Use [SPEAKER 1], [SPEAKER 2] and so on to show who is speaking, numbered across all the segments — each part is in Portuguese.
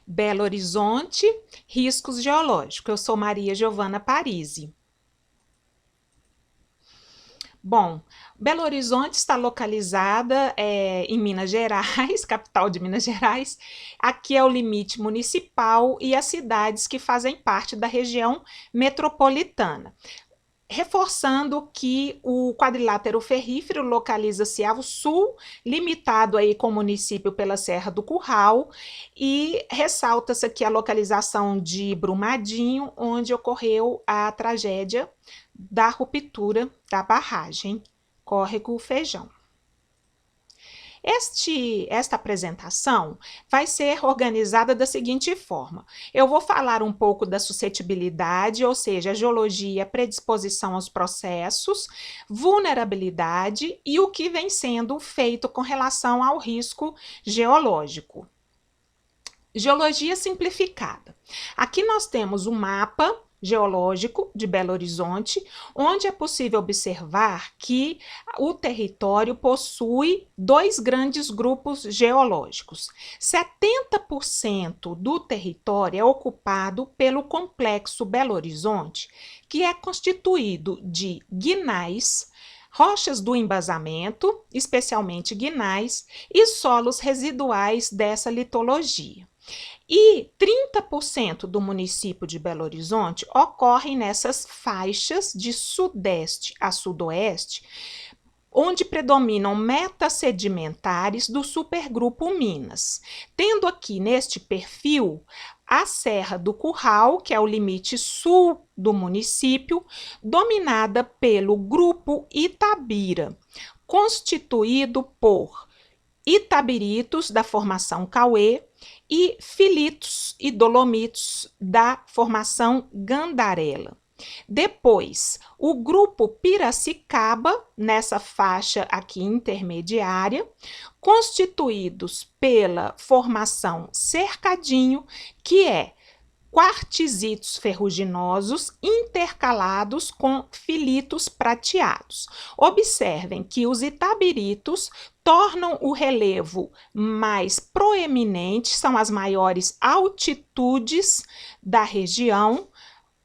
[SPEAKER 1] Belo Horizonte, riscos geológicos. Eu sou Maria Giovana Parisi. Bom, Belo Horizonte está localizada em Minas Gerais, capital de Minas Gerais. Aqui é o limite municipal e as cidades que fazem parte da região metropolitana. Reforçando que o quadrilátero ferrífero localiza-se ao sul, limitado aí com o município pela Serra do Curral, e ressalta-se aqui a localização de Brumadinho, onde ocorreu a tragédia da ruptura da barragem Córrego Feijão. Esta apresentação vai ser organizada da seguinte forma: eu vou falar um pouco da suscetibilidade, ou seja, a geologia, predisposição aos processos, vulnerabilidade e o que vem sendo feito com relação ao risco geológico. Geologia simplificada. Aqui nós temos o mapa geológico de Belo Horizonte, onde é possível observar que o território possui dois grandes grupos geológicos. 70% do território é ocupado pelo complexo Belo Horizonte, que é constituído de guinais, rochas do embasamento, especialmente guinais, e solos residuais dessa litologia. E 30% do município de Belo Horizonte ocorre nessas faixas de sudeste a sudoeste, onde predominam metasedimentares do supergrupo Minas, tendo aqui neste perfil a Serra do Curral, que é o limite sul do município, dominada pelo grupo Itabira, constituído por itabiritos da formação Cauê e filitos e dolomitos da formação Gandarela. Depois, o grupo Piracicaba, nessa faixa aqui intermediária, constituídos pela formação Cercadinho, que é quartzitos ferruginosos intercalados com filitos prateados. Observem que os itabiritos tornam o relevo mais proeminente, são as maiores altitudes da região,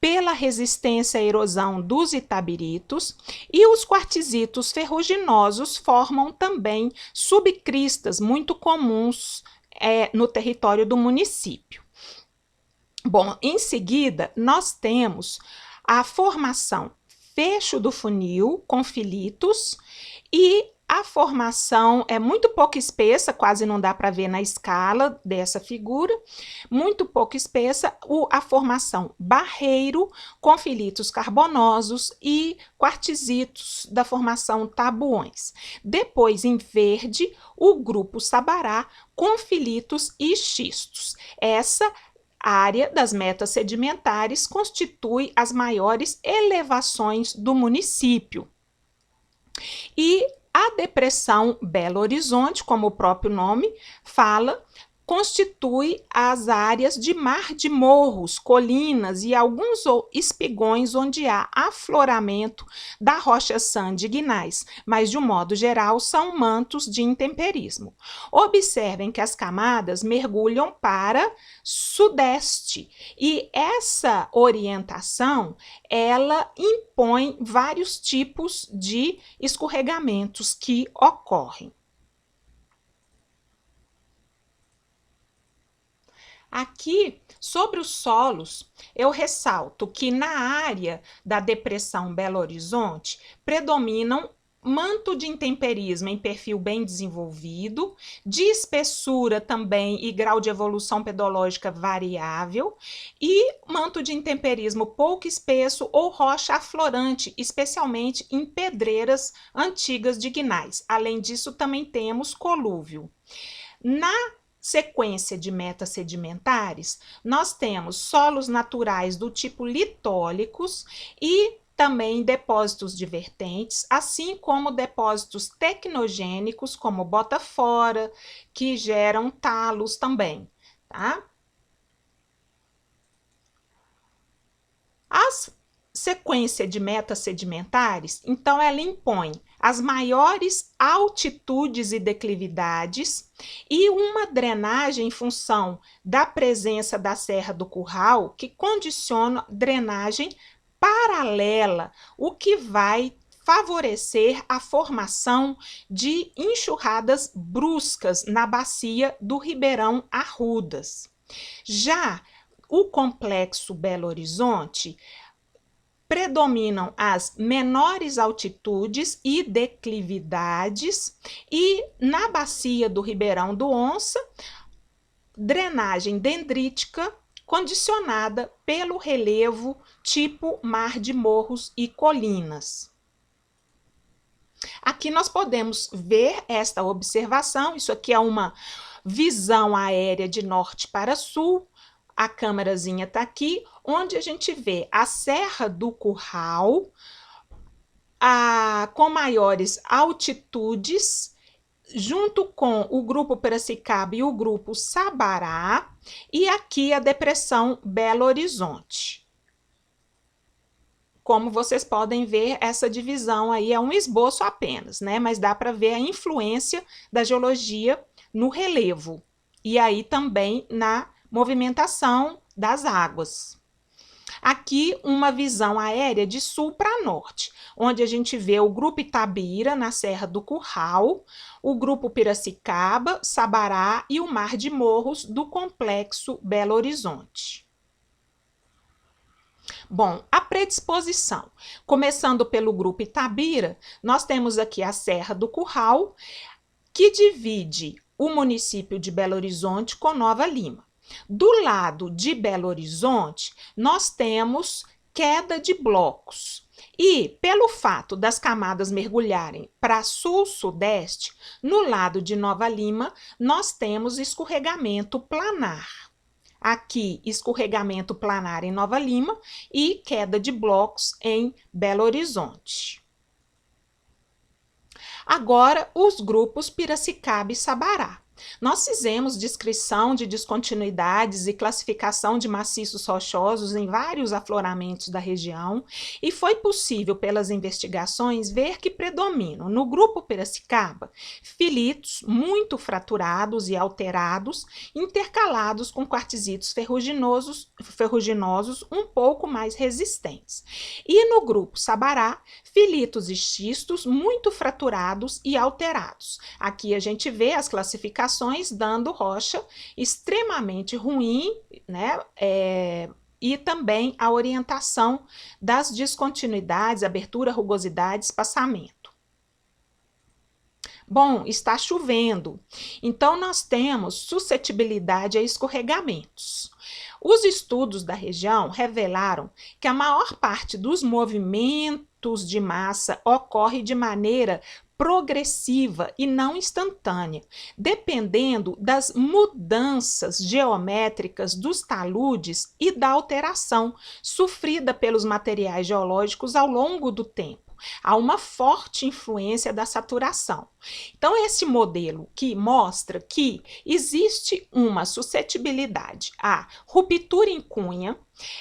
[SPEAKER 1] pela resistência à erosão dos itabiritos, e os quartzitos ferruginosos formam também subcristas muito comuns no território do município. Bom, em seguida, nós temos a formação fecho do funil com filitos e a formação é muito pouco espessa, quase não dá para ver na escala dessa figura, muito pouco espessa, a formação barreiro com filitos carbonosos e quartzitos da formação tabuões. Depois, em verde, o grupo Sabará com filitos e xistos. Essa área das metas sedimentares constitui as maiores elevações do município. E a depressão Belo Horizonte, como o próprio nome fala, constitui as áreas de mar de morros, colinas e alguns espigões onde há afloramento da rocha sand guinais, mas de um modo geral são mantos de intemperismo. Observem que as camadas mergulham para sudeste e essa orientação ela impõe vários tipos de escorregamentos que ocorrem. Aqui, sobre os solos, eu ressalto que na área da depressão Belo Horizonte predominam manto de intemperismo em perfil bem desenvolvido, de espessura também e grau de evolução pedológica variável, e manto de intemperismo pouco espesso ou rocha aflorante, especialmente em pedreiras antigas de guinais. Além disso, também temos colúvio. Na sequência de metas sedimentares, nós temos solos naturais do tipo litólicos e também depósitos de vertentes, assim como depósitos tecnogênicos, como bota-fora, que geram talos também, tá? As sequência de metas sedimentares, então ela impõe as maiores altitudes e declividades e uma drenagem em função da presença da Serra do Curral, que condiciona drenagem paralela, o que vai favorecer a formação de enxurradas bruscas na bacia do Ribeirão Arrudas. Já o complexo Belo Horizonte predominam as menores altitudes e declividades, e na bacia do Ribeirão do Onça, drenagem dendrítica condicionada pelo relevo tipo mar de morros e colinas. Aqui nós podemos ver esta observação, isso aqui é uma visão aérea de norte para sul, a câmerazinha está aqui, onde a gente vê a Serra do Curral, com maiores altitudes, junto com o grupo Piracicaba e o grupo Sabará, e aqui a depressão Belo Horizonte. Como vocês podem ver, essa divisão aí é um esboço apenas, né? Mas dá para ver a influência da geologia no relevo e aí também na movimentação das águas. Aqui uma visão aérea de sul para norte, onde a gente vê o grupo Itabira na Serra do Curral, o grupo Piracicaba, Sabará e o Mar de Morros do complexo Belo Horizonte. Bom, a predisposição. Começando pelo grupo Itabira, nós temos aqui a Serra do Curral, que divide o município de Belo Horizonte com Nova Lima. Do lado de Belo Horizonte, nós temos queda de blocos. E, pelo fato das camadas mergulharem para sul-sudeste, no lado de Nova Lima, nós temos escorregamento planar. Aqui, escorregamento planar em Nova Lima e queda de blocos em Belo Horizonte. Agora, os grupos Piracicaba e Sabará. Nós fizemos descrição de descontinuidades e classificação de maciços rochosos em vários afloramentos da região e foi possível, pelas investigações, ver que predominam no grupo Piracicaba filitos muito fraturados e alterados, intercalados com quartzitos ferruginosos um pouco mais resistentes. E no grupo Sabará, filitos e xistos muito fraturados e alterados. Aqui a gente vê as classificações dando rocha extremamente ruim, né? E também a orientação das descontinuidades, abertura, rugosidade, espaçamento. Bom, está chovendo, então nós temos suscetibilidade a escorregamentos. Os estudos da região revelaram que a maior parte dos movimentos de massa ocorre de maneira progressiva e não instantânea, dependendo das mudanças geométricas dos taludes e da alteração sofrida pelos materiais geológicos ao longo do tempo. Há uma forte influência da saturação. Então, esse modelo que mostra que existe uma suscetibilidade à ruptura em cunha.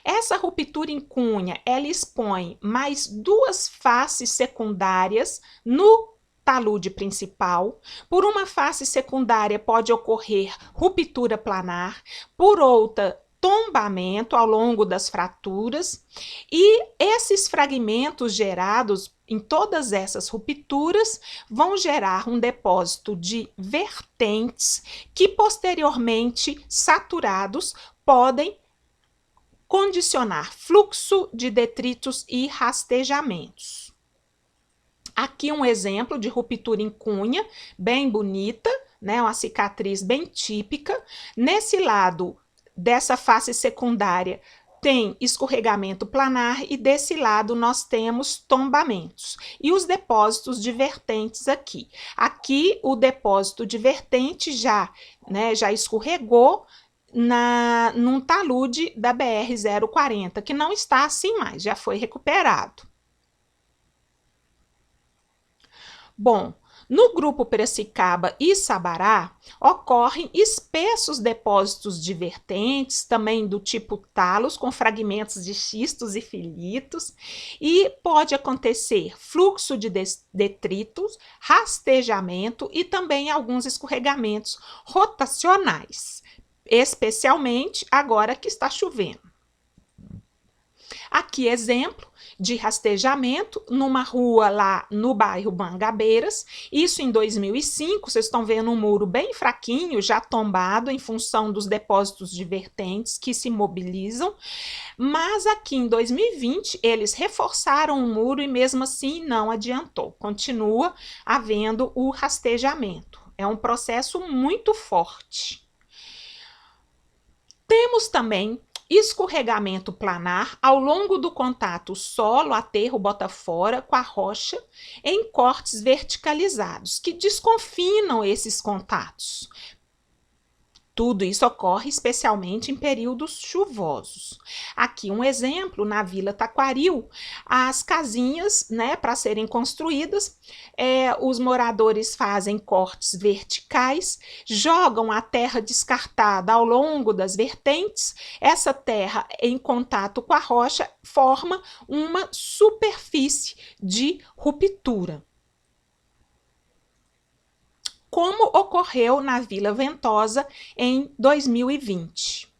[SPEAKER 1] Essa ruptura em cunha, ela expõe mais duas faces secundárias no talude principal. Por uma face secundária pode ocorrer ruptura planar, por outra tombamento ao longo das fraturas, e esses fragmentos gerados em todas essas rupturas vão gerar um depósito de vertentes que posteriormente saturados podem condicionar fluxo de detritos e rastejamentos. Aqui um exemplo de ruptura em cunha, bem bonita, né? Uma cicatriz bem típica. Nesse lado dessa face secundária tem escorregamento planar e desse lado nós temos tombamentos. E os depósitos de vertentes aqui. Aqui o depósito de vertente já escorregou num talude da BR-040, que não está assim mais, já foi recuperado. Bom, No grupo Piracicaba e Sabará, ocorrem espessos depósitos de vertentes, também do tipo talos, com fragmentos de xistos e filitos, e pode acontecer fluxo de detritos, rastejamento e também alguns escorregamentos rotacionais, especialmente agora que está chovendo. Aqui, exemplo de rastejamento numa rua lá no bairro Mangabeiras, isso em 2005, vocês estão vendo um muro bem fraquinho, já tombado em função dos depósitos de vertentes que se mobilizam, mas aqui em 2020 eles reforçaram o muro e mesmo assim não adiantou, continua havendo o rastejamento, é um processo muito forte. Temos também escorregamento planar ao longo do contato solo, aterro, bota fora com a rocha em cortes verticalizados, que desconfinam esses contatos. Tudo isso ocorre especialmente em períodos chuvosos. Aqui um exemplo, na Vila Taquaril, as casinhas, né, para serem construídas, os moradores fazem cortes verticais, jogam a terra descartada ao longo das vertentes, essa terra em contato com a rocha forma uma superfície de ruptura, como ocorreu na Vila Ventosa em 2020.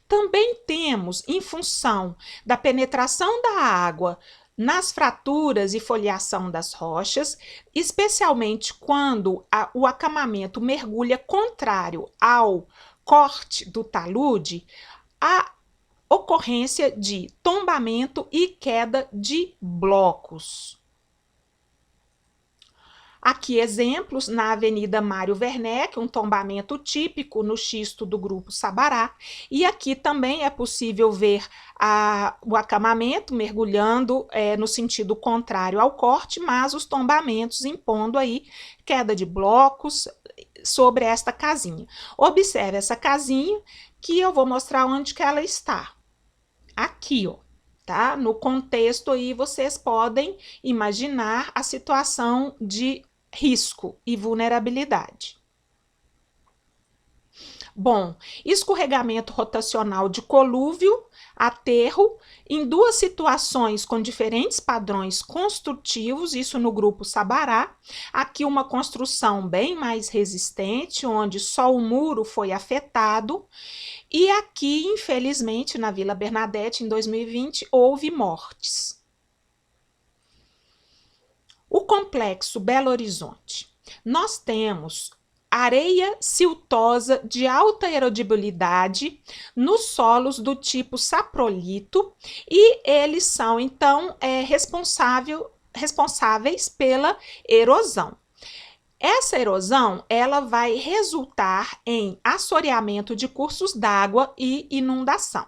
[SPEAKER 1] Também temos, em função da penetração da água nas fraturas e foliação das rochas, especialmente quando o acamamento mergulha contrário ao corte do talude, a ocorrência de tombamento e queda de blocos. Aqui exemplos na Avenida Mário Werneck, um tombamento típico no xisto do grupo Sabará, e aqui também é possível ver o acamamento mergulhando no sentido contrário ao corte, mas os tombamentos impondo aí queda de blocos sobre esta casinha. Observe essa casinha que eu vou mostrar onde que ela está. Aqui, ó. Tá? No contexto aí vocês podem imaginar a situação de risco e vulnerabilidade. Bom, escorregamento rotacional de colúvio, aterro, em duas situações com diferentes padrões construtivos, isso no grupo Sabará. Aqui uma construção bem mais resistente, onde só o muro foi afetado. E aqui, infelizmente, na Vila Bernadette, em 2020, houve mortes. O complexo Belo Horizonte. Nós temos areia siltosa de alta erodibilidade nos solos do tipo saprolito e eles são, então, responsáveis pela erosão. Essa erosão, ela vai resultar em assoreamento de cursos d'água e inundação.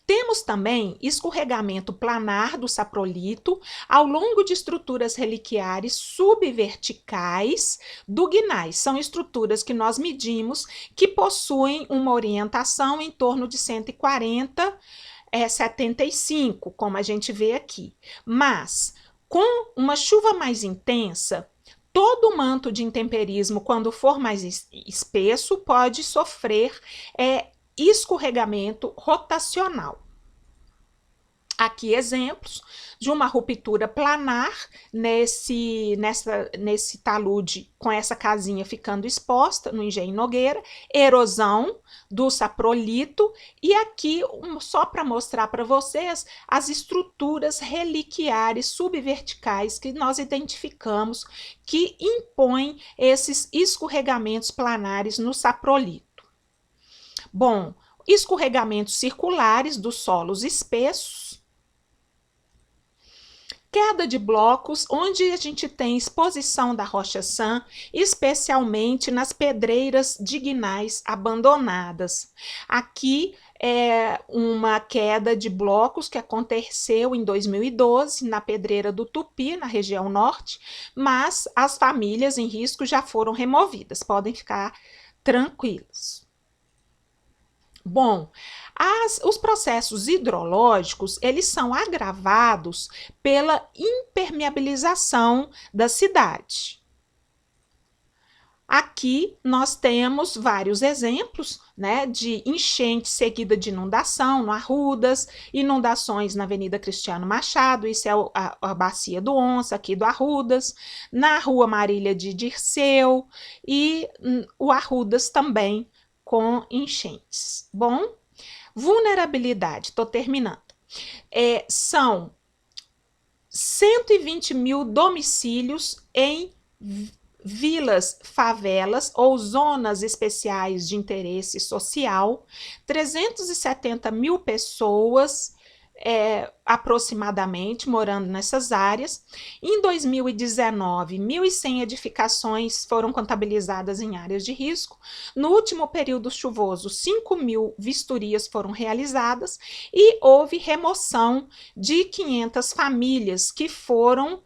[SPEAKER 1] Temos também escorregamento planar do saprolito ao longo de estruturas reliquiares subverticais do gneiss. São estruturas que nós medimos que possuem uma orientação em torno de 140, 75, como a gente vê aqui. Mas, com uma chuva mais intensa, todo o manto de intemperismo, quando for mais espesso, pode sofrer escorregamento rotacional. Aqui exemplos de uma ruptura planar nesse talude com essa casinha ficando exposta no Engenho Nogueira, erosão do saprolito e aqui só para mostrar para vocês as estruturas reliquiares subverticais que nós identificamos que impõem esses escorregamentos planares no saprolito. Bom, escorregamentos circulares dos solos espessos, queda de blocos, onde a gente tem exposição da rocha-sã, especialmente nas pedreiras de gneiss abandonadas. Aqui é uma queda de blocos que aconteceu em 2012 na pedreira do Tupi, na região norte, mas as famílias em risco já foram removidas, podem ficar tranquilos. Bom, os processos hidrológicos, eles são agravados pela impermeabilização da cidade. Aqui nós temos vários exemplos, né, de enchente seguida de inundação no Arrudas, inundações na Avenida Cristiano Machado, isso é a Bacia do Onça, aqui do Arrudas, na Rua Marília de Dirceu e o Arrudas também com enchentes. Bom, vulnerabilidade, estou terminando. São 120 mil domicílios em vilas, favelas ou zonas especiais de interesse social, 370 mil pessoas aproximadamente morando nessas áreas. Em 2019, 1.100 edificações foram contabilizadas em áreas de risco. No último período chuvoso, 5.000 vistorias foram realizadas e houve remoção de 500 famílias que foram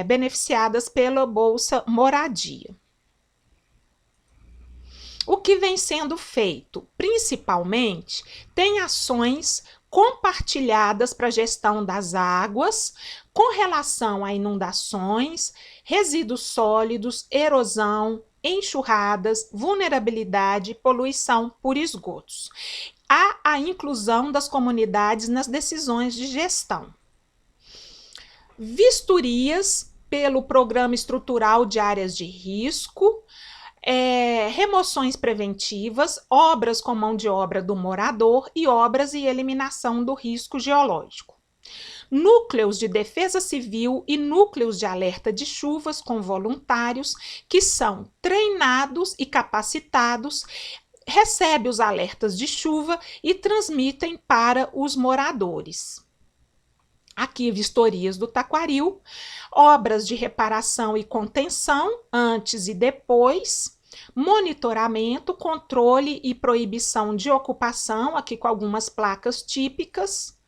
[SPEAKER 1] beneficiadas pela Bolsa Moradia. O que vem sendo feito? Principalmente, tem ações compartilhadas para a gestão das águas, com relação a inundações, resíduos sólidos, erosão, enxurradas, vulnerabilidade, poluição por esgotos. Há a inclusão das comunidades nas decisões de gestão. Vistorias pelo Programa Estrutural de Áreas de Risco, remoções preventivas, obras com mão de obra do morador e obras e eliminação do risco geológico. Núcleos de defesa civil e núcleos de alerta de chuvas com voluntários que são treinados e capacitados, recebem os alertas de chuva e transmitem para os moradores. Aqui, vistorias do Taquaril, obras de reparação e contenção, antes e depois, monitoramento, controle e proibição de ocupação, aqui com algumas placas típicas.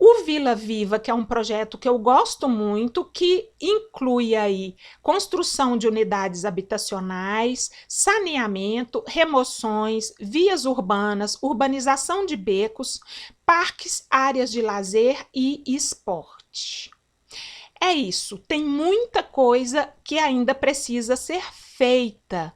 [SPEAKER 1] O Vila Viva, que é um projeto que eu gosto muito, que inclui aí construção de unidades habitacionais, saneamento, remoções, vias urbanas, urbanização de becos, parques, áreas de lazer e esporte. É isso, tem muita coisa que ainda precisa ser feita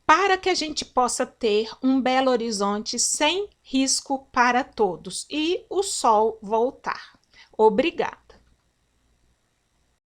[SPEAKER 1] para que a gente possa ter um Belo Horizonte sem risco para todos e o sol voltar. Obrigada.